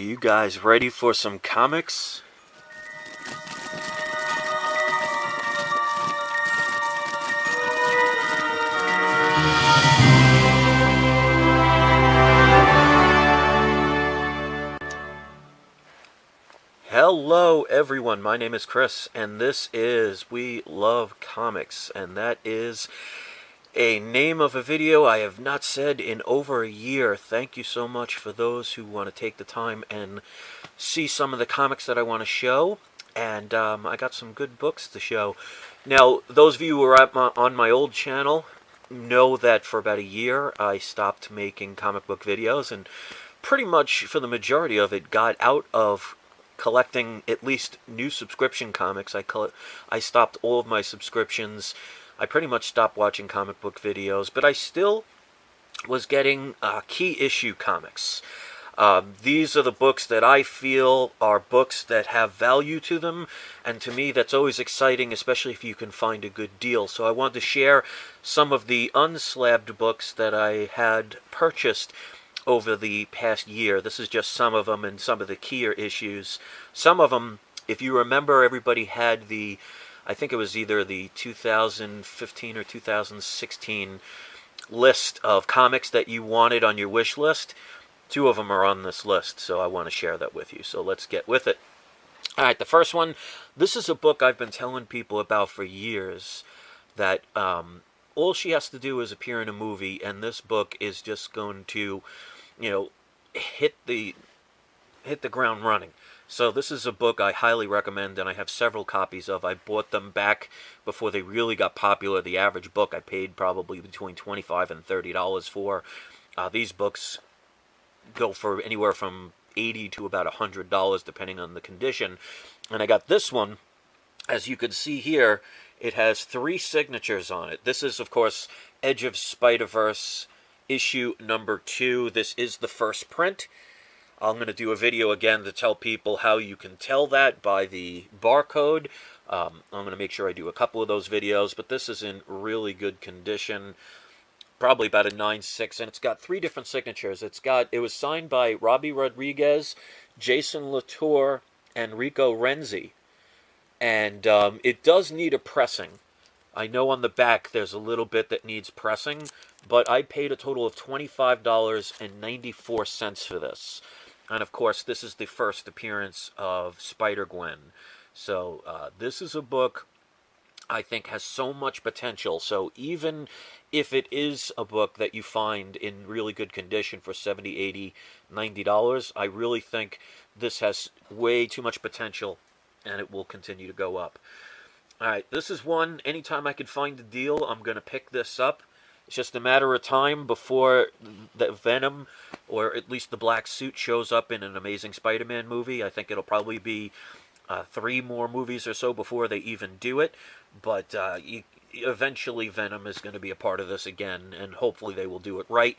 you guys ready for some comics? Hello everyone, my name is Chris, and this is We Love Comics, and that is a name of a video I have not said in over a year. Thank you so much for those who want to take the time and see some of the comics that I want to show, and I got some good books to show. Now, those of you who are on my old channel know that for about a year I stopped making comic book videos, and pretty much for the majority of it got out of collecting at least new subscription comics. I stopped all of my subscriptions. I pretty much stopped watching comic book videos, but I still was getting key issue comics. These are the books that I feel are books that have value to them, and to me that's always exciting, especially if you can find a good deal. So I wanted to share some of the unslabbed books that I had purchased over the past year. This is just some of them and some of the keyer issues. Some of them, if you remember, everybody had I think it was either the 2015 or 2016 list of comics that you wanted on your wish list. Two of them are on this list, so I want to share that with you. So let's get with it. All right, the first one, this is a book I've been telling people about for years, that all she has to do is appear in a movie, and this book is just going to, hit the ground running. So this is a book I highly recommend, and I have several copies of. I bought them back before they really got popular. The average book I paid probably between $25 and $30 for. These books go for anywhere from $80 to about $100, depending on the condition. And I got this one. As you can see here, it has 3 signatures on it. This is, of course, Edge of Spider-Verse issue number 2. This is the first print. I'm going to do a video again to tell people how you can tell that by the barcode. I'm going to make sure I do a couple of those videos, but this is in really good condition. Probably about a 9.6, and it's got 3 different signatures. It was signed by Robbie Rodriguez, Jason Latour, and Rico Renzi. And it does need a pressing. I know on the back there's a little bit that needs pressing, but I paid a total of $25.94 for this. And of course, this is the first appearance of Spider-Gwen. So this is a book I think has so much potential. So even if it is a book that you find in really good condition for $70, $80, $90, I really think this has way too much potential, and it will continue to go up. All right, this is one, anytime I can find a deal, I'm going to pick this up. It's just a matter of time before the Venom, or at least the black suit, shows up in an Amazing Spider-Man movie. I think it'll probably be 3 more movies or so before they even do it. But eventually Venom is going to be a part of this again, and hopefully they will do it right.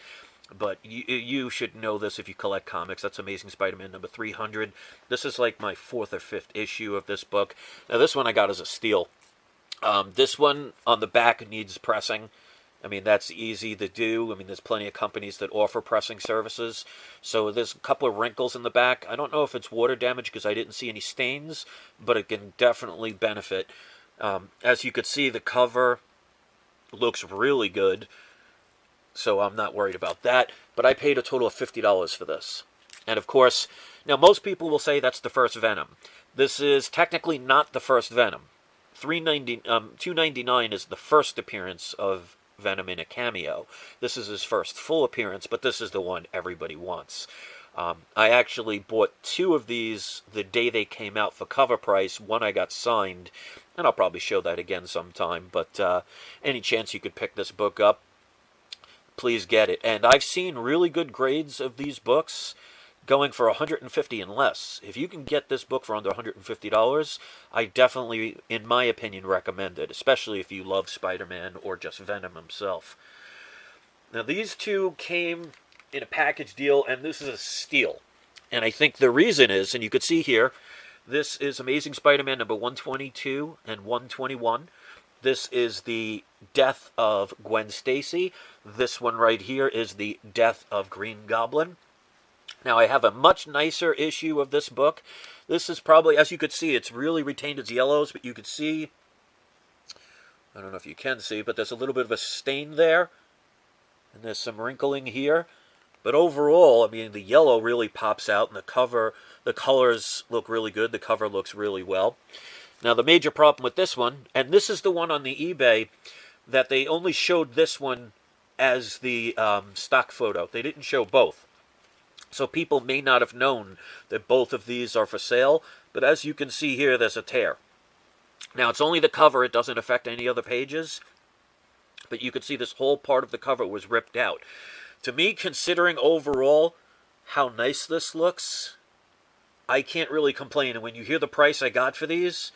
But you should know this if you collect comics. That's Amazing Spider-Man number 300. This is like my 4th or 5th issue of this book. Now this one I got as a steal. This one on the back needs pressing. I mean, that's easy to do. I mean, there's plenty of companies that offer pressing services. So there's a couple of wrinkles in the back. I don't know if it's water damage because I didn't see any stains, but it can definitely benefit. As you could see, the cover looks really good, so I'm not worried about that. But I paid a total of $50 for this. And of course, now most people will say that's the first Venom. This is technically not the first Venom. $2.99 is the first appearance of Venom in a cameo. This is his first full appearance, but this is the one everybody wants. I actually bought 2 of these the day they came out for cover price. One I got signed, and I'll probably show that again sometime, but any chance you could pick this book up, please get it. And I've seen really good grades of these books going for $150 and less. If you can get this book for under $150, I definitely, in my opinion, recommend it, especially if you love Spider-Man or just Venom himself. Now, these 2 came in a package deal, and this is a steal. And I think the reason is, and you could see here, this is Amazing Spider-Man number 122 and 121. This is the death of Gwen Stacy. This one right here is the death of Green Goblin. Now, I have a much nicer issue of this book. This is probably, as you could see, it's really retained its yellows, but you could see, I don't know if you can see, but there's a little bit of a stain there, and there's some wrinkling here. But overall, I mean, the yellow really pops out, and the colors look really good. The cover looks really well. Now, the major problem with this one, and this is the one on the eBay, that they only showed this one as the stock photo. They didn't show both. So people may not have known that both of these are for sale, but as you can see here, there's a tear. Now, it's only the cover. It doesn't affect any other pages, but you can see this whole part of the cover was ripped out. To me, considering overall how nice this looks, I can't really complain. And when you hear the price I got for these,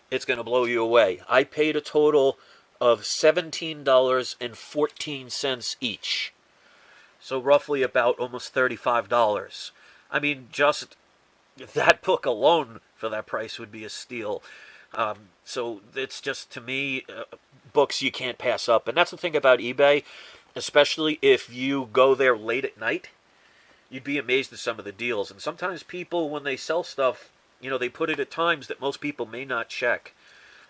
it's going to blow you away. I paid a total of $17.14 each. So roughly about almost $35. I mean, just that book alone for that price would be a steal. So it's just, to me, books you can't pass up. And that's the thing about eBay, especially if you go there late at night. You'd be amazed at some of the deals. And sometimes people, when they sell stuff, you know, they put it at times that most people may not check.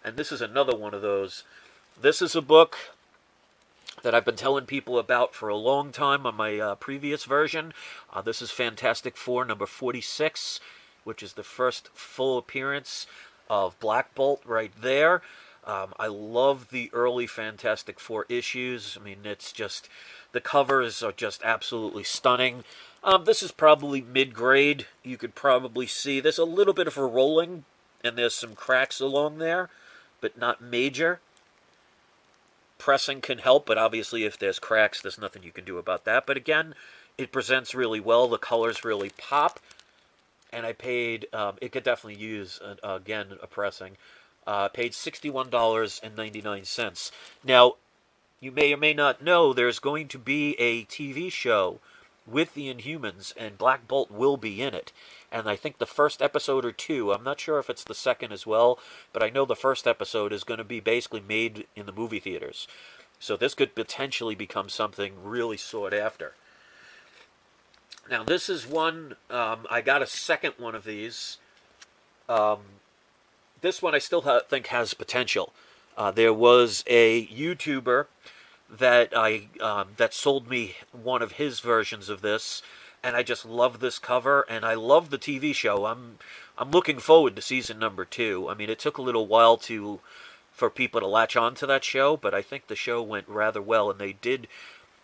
And this is another one of those. This is a book that I've been telling people about for a long time on my previous version. This is Fantastic Four number 46, which is the first full appearance of Black Bolt right there. I love the early Fantastic Four issues. I mean, it's just, the covers are just absolutely stunning. This is probably mid-grade. You could probably see there's a little bit of a rolling, and there's some cracks along there, but not major. Pressing can help, but obviously if there's cracks, there's nothing you can do about that. But again, it presents really well. The colors really pop. And I paid, it could definitely use, again, a pressing. Paid $61.99. Now, you may or may not know there's going to be a TV show with the Inhumans, and Black Bolt will be in it. And I think the first episode or two, I'm not sure if it's the second as well, but I know the first episode is going to be basically made in the movie theaters. So this could potentially become something really sought after. Now, this is one, I got a second one of these. This one I still think has potential. There was a YouTuber that that sold me one of his versions of this, and I just love this cover, and I love the TV show. I'm looking forward to season number 2. I mean, it took a little while for people to latch on to that show, but I think the show went rather well, and they did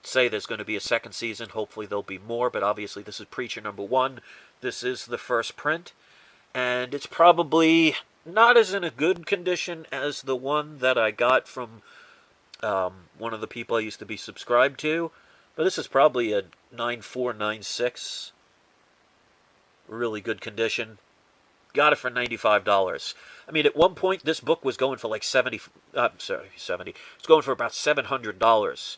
say there's going to be a second season. Hopefully there'll be more, but obviously this is Preacher number 1. This is the first print, and it's probably not as in a good condition as the one that I got from one of the people I used to be subscribed to, but this is probably a 9496. Really good condition. Got it for $95. I mean, at one point this book was going for like 70. It's going for about $700,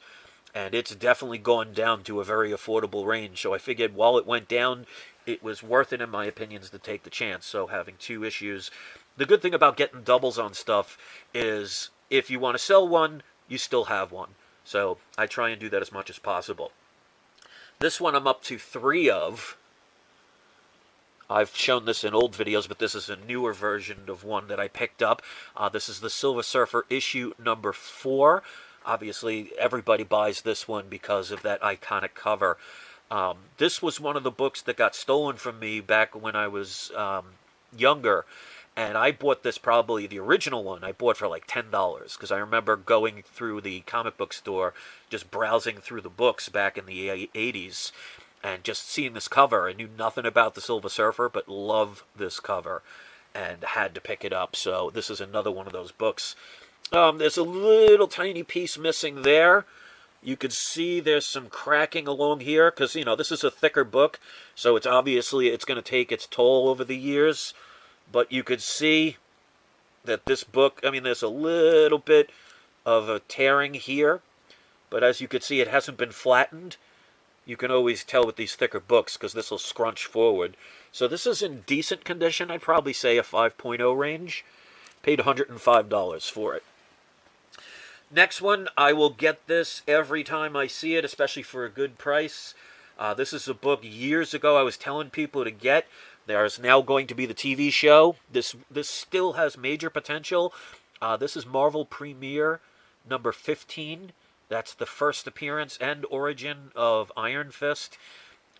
and it's definitely gone down to a very affordable range. So I figured while it went down, it was worth it, in my opinion, to take the chance. So having 2 issues. The good thing about getting doubles on stuff is if you want to sell one, you still have one. So I try and do that as much as possible. This one I'm up to 3 of. I've shown this in old videos, but this is a newer version of one that I picked up. This is the Silver Surfer issue number 4. Obviously, everybody buys this one because of that iconic cover. This was one of the books that got stolen from me back when I was younger. And I bought this, probably the original one, I bought for like $10. Because I remember going through the comic book store, just browsing through the books back in the 80s. And just seeing this cover. I knew nothing about the Silver Surfer, but love this cover. And had to pick it up. So this is another one of those books. There's a little tiny piece missing there. You can see there's some cracking along here. Because, you know, this is a thicker book. So it's obviously, it's going to take its toll over the years. But you could see that this book, I mean, there's a little bit of a tearing here. But as you can see, it hasn't been flattened. You can always tell with these thicker books because this will scrunch forward. So this is in decent condition. I'd probably say a 5.0 range. Paid $105 for it. Next one, I will get this every time I see it, especially for a good price. This is a book years ago I was telling people to get. There's now going to be the TV show. This still has major potential. This is Marvel Premiere number 15. That's the first appearance and origin of Iron Fist.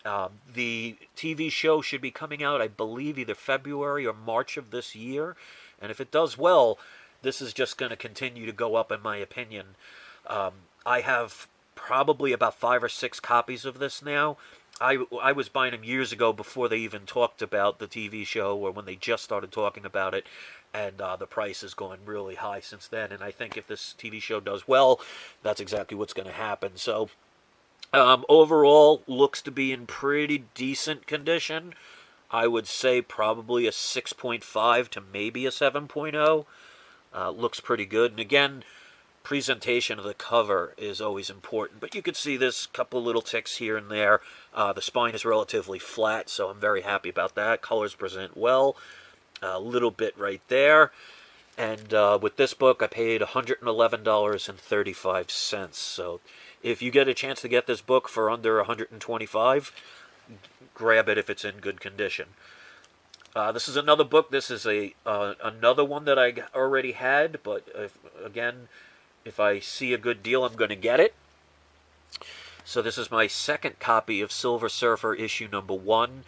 The TV show should be coming out, I believe, either February or March of this year. And if it does well, this is just going to continue to go up, in my opinion. I have probably about 5 or 6 copies of this now. I was buying them years ago before they even talked about the TV show, or when they just started talking about it, and the price has gone really high since then. And I think if this TV show does well, that's exactly what's going to happen. So overall, looks to be in pretty decent condition. I would say probably a 6.5 to maybe a 7.0. Looks pretty good. And again, presentation of the cover is always important. But you can see this couple little ticks here and there. The spine is relatively flat, so I'm very happy about that. Colors present well. A little bit right there. And with this book, I paid $111.35. So if you get a chance to get this book for under $125, grab it if it's in good condition. This is another book. This is another one that I already had, but if I see a good deal, I'm going to get it. So this is my second copy of Silver Surfer issue number 1.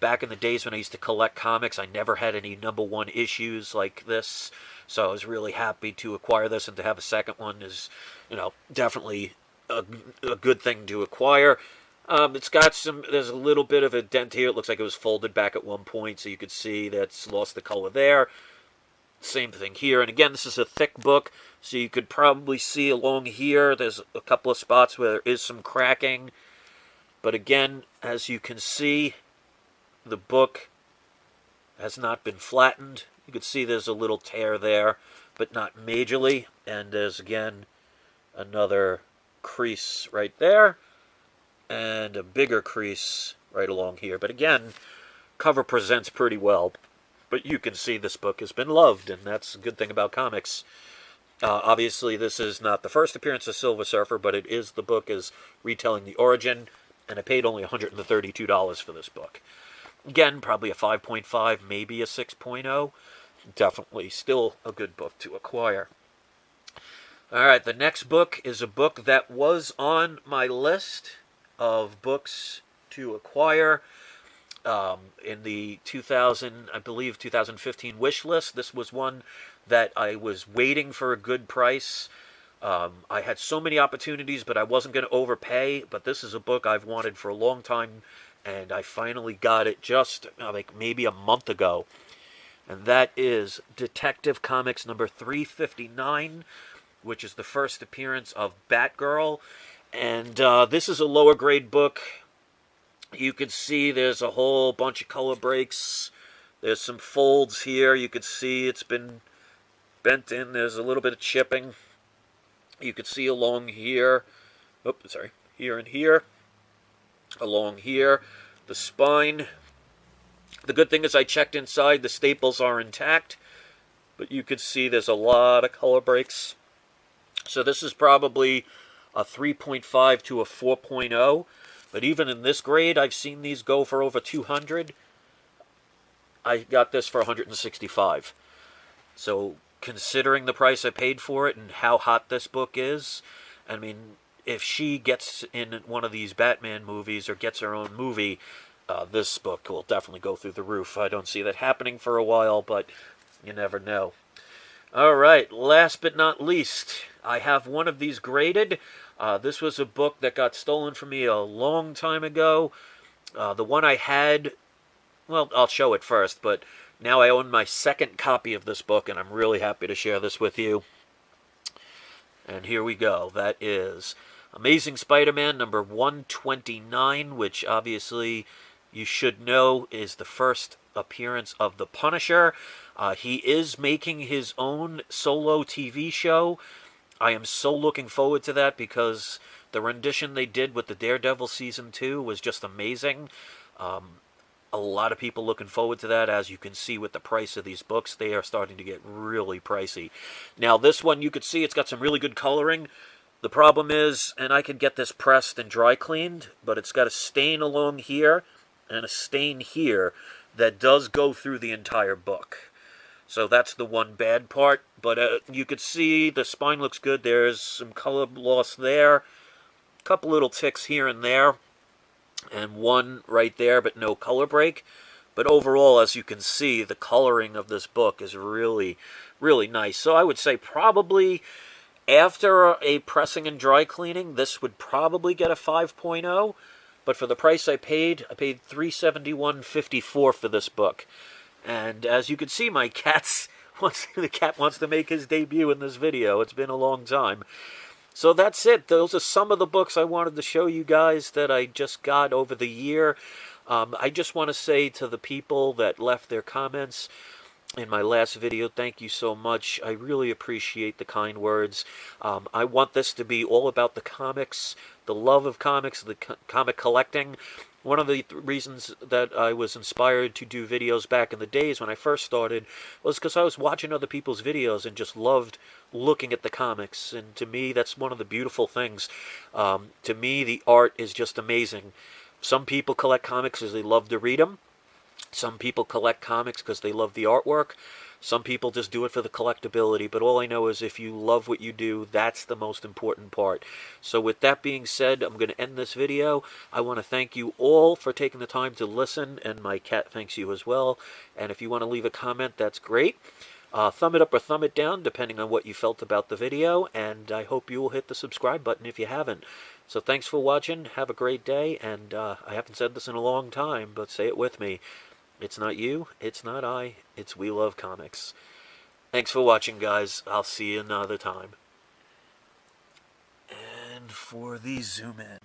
Back in the days when I used to collect comics, I never had any number 1 issues like this. So I was really happy to acquire this, and to have a second one is, definitely a good thing to acquire. It's got there's a little bit of a dent here. It looks like it was folded back at one point, so you could see that's lost the color there. Same thing here. And again, this is a thick book, so you could probably see along here, there's a couple of spots where there is some cracking. But again, as you can see, the book has not been flattened. You can see there's a little tear there, but not majorly. And there's, again, another crease right there, and a bigger crease right along here. But again, cover presents pretty well. But you can see this book has been loved, and that's a good thing about comics. Obviously, this is not the first appearance of Silver Surfer, but it is, the book is retelling the origin, and I paid only $132 for this book. Again, probably a 5.5, maybe a 6.0. Definitely still a good book to acquire. All right, the next book is a book that was on my list of books to acquire in the 2015 wish list. This was one that I was waiting for a good price. I had so many opportunities, but I wasn't going to overpay. But this is a book I've wanted for a long time, and I finally got it just like maybe a month ago. And that is Detective Comics number 359, which is the first appearance of Batgirl. And this is a lower grade book. You can see there's a whole bunch of color breaks. There's some folds here. You can see it's been bent in. There's a little bit of chipping. You can see along here. Oops, sorry. Here and here. Along here. The spine. The good thing is I checked inside. The staples are intact. But you can see there's a lot of color breaks. So this is probably a 3.5 to a 4.0. But even in this grade, I've seen these go for over 200. I got this for 165. So considering the price I paid for it and how hot this book is, I mean, if she gets in one of these Batman movies or gets her own movie, this book will definitely go through the roof. I don't see that happening for a while, but you never know. All right, last but not least, I have one of these graded. This was a book that got stolen from me a long time ago. The one I had, well, I'll show it first, but now I own my second copy of this book, and I'm really happy to share this with you. And here we go. That is Amazing Spider-Man number 129, which obviously you should know is the first appearance of the Punisher. He is making his own solo TV show. I am so looking forward to that because the rendition they did with the Daredevil Season 2 was just amazing. A lot of people looking forward to that. As you can see with the price of these books, they are starting to get really pricey. Now this one, you could see it's got some really good coloring. The problem is, and I can get this pressed and dry cleaned, but it's got a stain along here and a stain here that does go through the entire book. So that's the one bad part. But you could see the spine looks good. There's some color loss there. A couple little ticks here and there. And one right there, but no color break. But overall, as you can see, the coloring of this book is really, really nice. So I would say probably after a pressing and dry cleaning, this would probably get a 5.0. But for the price I paid $371.54 for this book. And as you can see, my the cat wants to make his debut in this video. It's been a long time. So that's it. Those are some of the books I wanted to show you guys that I just got over the year. I just want to say to the people that left their comments in my last video, thank you so much. I really appreciate the kind words. I want this to be all about the comics, the love of comics, the comic collecting. One of the reasons that I was inspired to do videos back in the days when I first started was because I was watching other people's videos and just loved looking at the comics. And to me, that's one of the beautiful things. To me, the art is just amazing. Some people collect comics because they love to read them. Some people collect comics because they love the artwork. Some people just do it for the collectability. But all I know is if you love what you do, that's the most important part. So with that being said, I'm going to end this video. I want to thank you all for taking the time to listen. And my cat thanks you as well. And if you want to leave a comment, that's great. Thumb it up or thumb it down, depending on what you felt about the video. And I hope you will hit the subscribe button if you haven't. So thanks for watching. Have a great day. And I haven't said this in a long time, but say it with me. It's not you, it's not I, it's We Love Comics. Thanks for watching, guys. I'll see you another time. And for the zoom in.